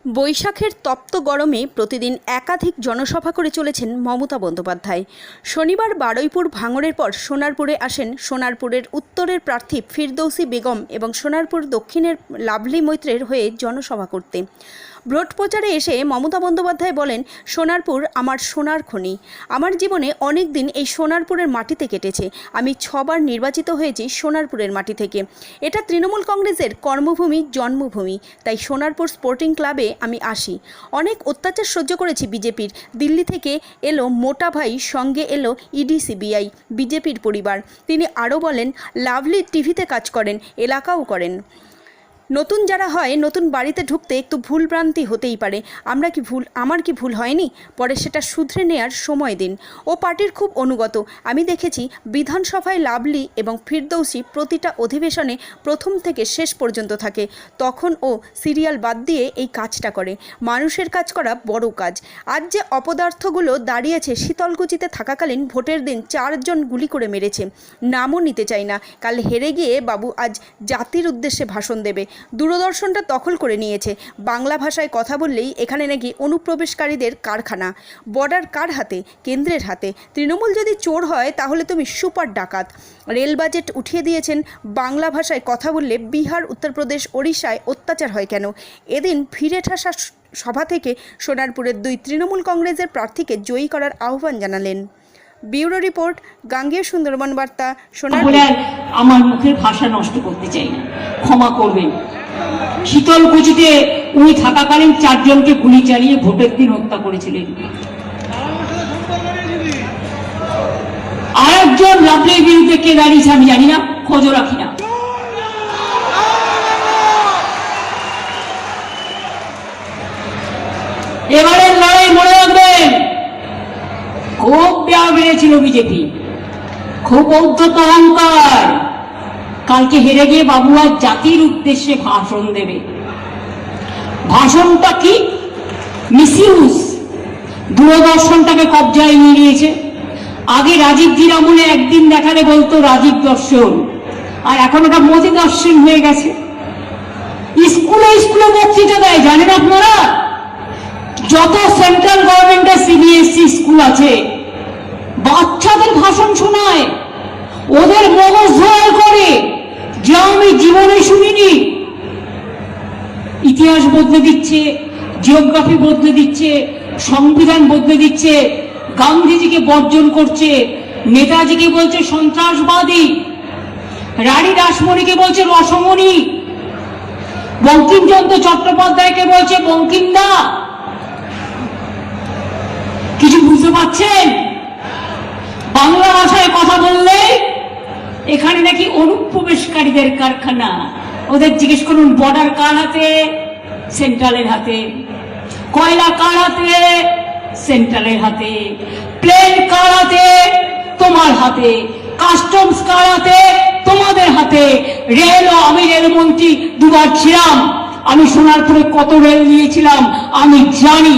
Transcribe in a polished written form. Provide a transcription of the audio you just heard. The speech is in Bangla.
বৈশাখের তপ্ত গরমে প্রতিদিন একাধিক জনসভা করে চলেছেন মমতা বন্দ্যোপাধ্যায়। শনিবার বারুইপুর ভাঙড়ের পর সোনারপুরে আসেন সোনারপুরের উত্তরের প্রার্থী ফিরদৌসী বেগম এবং সোনারপুর দক্ষিণের লাভলি মৈত্রের হয়ে জনসভা করতে। ভোট প্রচারে এসে মমতা বন্দ্যোপাধ্যায় বলেন, সোনারপুর আমার সোনার খনি। আমার জীবনে অনেক দিন এই সোনারপুরের মাটিতে কেটেছে। আমি 6 বার নির্বাচিত হয়েছি সোনারপুরের মাটি থেকে। এটা তৃণমূল কংগ্রেসের কর্মভূমি, জন্মভূমি। তাই সোনারপুর স্পোর্টিং ক্লাবে আমি আসি। অনেক অত্যাচার সহ্য করেছি বিজেপির। দিল্লি থেকে এলো মোটা ভাই, সঙ্গে এলো ইডি, সিবিআই, বিজেপির পরিবার। তিনি আরও বলেন, লাভলি টিভিতে কাজ করেন, এলাকাও করেন। নতুন যারা হয়, নতুন বাড়িতে ঢুকতে একটু ভুলভ্রান্তি হতেই পারে। আমার কি ভুল হয়নি? পরে সেটা শুধরে নেয়ার সময় দিন। ও পার্টির খুব অনুগত। আমি দেখেছি বিধানসভায় লাভলি এবং ফিরদৌসী প্রতিটা অধিবেশনে প্রথম থেকে শেষ পর্যন্ত থাকে। তখন ও সিরিয়াল বাদ দিয়ে এই কাজটা করে। মানুষের কাজ করা বড় কাজ। আজ যে অপদার্থগুলো দাঁড়িয়েছে, শীতলকুচিতে থাকাকালীন ভোটের দিন 4 জন গুলি করে মেরেছে। নামও নিতে চাই না। কাল হেরে গিয়ে বাবু আজ জাতির উদ্দেশ্যে ভাষণ দেবে। দূরদর্শনটা দখল করে নিয়েছে। বাংলা ভাষায় কথা বললেই এখানে নাকি অনুপ্রবেশকারীদের কারখানা। বর্ডার কার হাতে? কেন্দ্রের হাতে। তৃণমূল যদি চোর হয় তাহলে তুমি সুপার ডাকাত। রেল বাজেট উঠিয়ে দিয়েছেন। বাংলা ভাষায় কথা বললে বিহার, উত্তরপ্রদেশ, ওড়িশায় অত্যাচার হয় কেন? এদিন ফিরে ঠাসা সভা থেকে সোনারপুরের 2 তৃণমূল কংগ্রেসের প্রার্থীকে জয়ী করার আহ্বান জানালেন। ব্যুরো রিপোর্ট, গাঙ্গেয় সুন্দরবন বার্তা, সোনারপুর। আমার মুখের ভাষা নষ্ট করতে চাই না, ক্ষমা করবেন। শীতলকুচিতে উনি থাকাকালীন 4 জনকে গুলি চালিয়ে ভোটের দিন হত্যা করেছিলেন। আরেকজন লাভলির বিরুদ্ধে কে দাঁড়িয়েছে আমি জানি না, খোঁজও রাখি না। এবারের লড়াই মনে রাখবেন, খুব দেওয়া বেড়েছিল বিজেপি, খুব অধ্যত অহংকার। কালকে হেরে গিয়ে বাবু আজ জাতির উদ্দেশ্যে ভাষণ দেবে। ভাষণটা কি? মিসইউজ। দূরদর্শনটাকে কবজায় নিয়ে নিয়েছে। আগে রাজীবজির আমলে একদিন দেখালে বলতো রাজীব দর্শন, আর এখন ওটা মোদি দর্শন হয়ে গেছে। স্কুলে স্কুলে বক্তৃতা দেয়, জানেন আপনারা? যত সেন্ট্রাল গভর্নমেন্টের সিবিএসসি স্কুল আছে, বাচ্চাদের ভাষণ শোনায়, ওদের মগজ ধোয়াল করে, যা আমি জীবনে শুনিনি। ইতিহাস বদলে দিচ্ছে, জিওগ্রাফি বদলে দিচ্ছে, সংবিধান বদলে দিচ্ছে। গান্ধীজিকে বর্জন করছে, নেতাজিকে বলছে সন্ত্রাসবাদী, রানী রাসমণিকে বলছে রসমণি, বঙ্কিমচন্দ্র চট্টোপাধ্যায়কে বলছে বঙ্কিমদা। কিছু বুঝতে পারছেন? বাংলা ভাষায় কথা বললে এখানে নাকি অনুপ্রবেশকারীদের কারখানা। ওদের জিজ্ঞেস করুন, বর্ডার কার হাতে? সেন্ট্রালের হাতে। কয়লা কার হাতে? সেন্ট্রালের হাতে। প্লেন কার হাতে? তোমার হাতে। কাস্টমস কার হাতে? তোমাদের হাতে। রেলও আমি রেলমন্ত্রী 2 বার ছিলাম। আমি সোনারপুরে কত রেল নিয়েছিলাম আমি জানি।